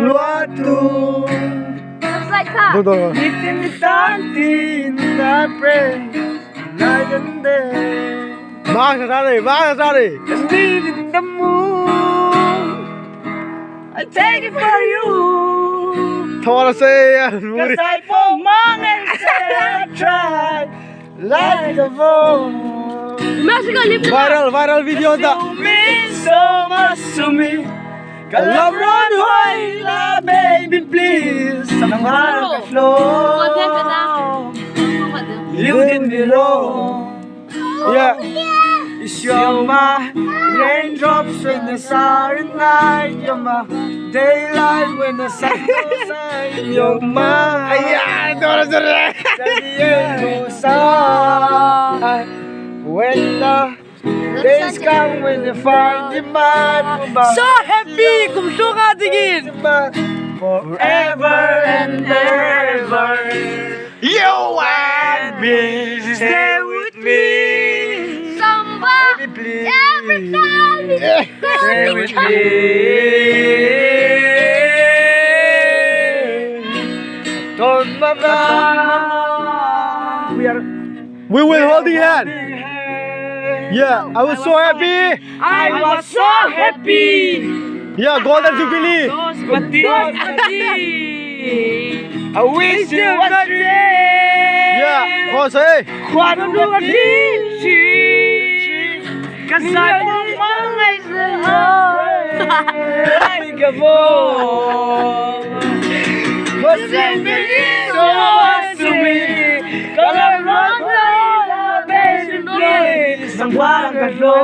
Luatu Nitin na pray night and day. Mang ra đi. And leave in the moon. I take it for you. Thôi xe. Cause I for mong and say I try like a phone. Viral video ta. You mean so much to me. Cause love run away, la baby please. Nang harap ka flow. You did me wrong. Yeah. You're my raindrops when the silent night. You're my daylight when the sun goes out. You're my Dora. the end goes out. When the days come when you find the man. So happy kung suka tingin. Forever and ever. You and me. Stay with me. Somebody, Please. every time Stay with me. Don't mama. We will hold the hand. Yeah, I was so happy. I was so happy. Yeah, golden jubilee. I wish you was there. Yeah, come on say. Cause I want my like a ball. Cause it means so much to me. Cause I run the baby place. Nang walang katlo.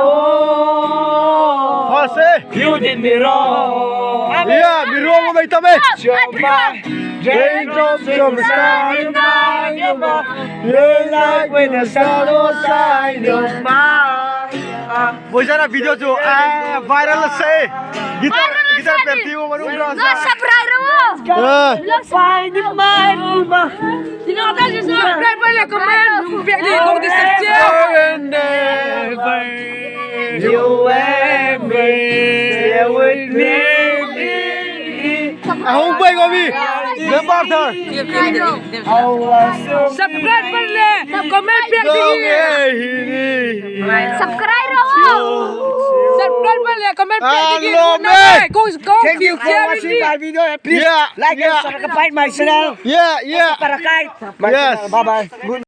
Come on say. You did me wrong. Yeah, biro mo may tabi. You're my raindrops from the sky night. You're like when the sun was shining. You're my Boy sana video tu viral se. Kita perti mo manu Nggak rasa. subscribe mo. find in my room. Sino ka tayo subscribe pa lang, comment, lumpia di ko di section. You and me, stay with me. Ahong bay ko bi. Lembar thar. Subscribe pa lang, comment pia di. Subscribe mo. Subscribe pa lang, comment pia di. Hello, man. Thank you for watching my video. Please Yeah, like and subscribe my channel. Yeah. Para kay. Yes. Bye bye.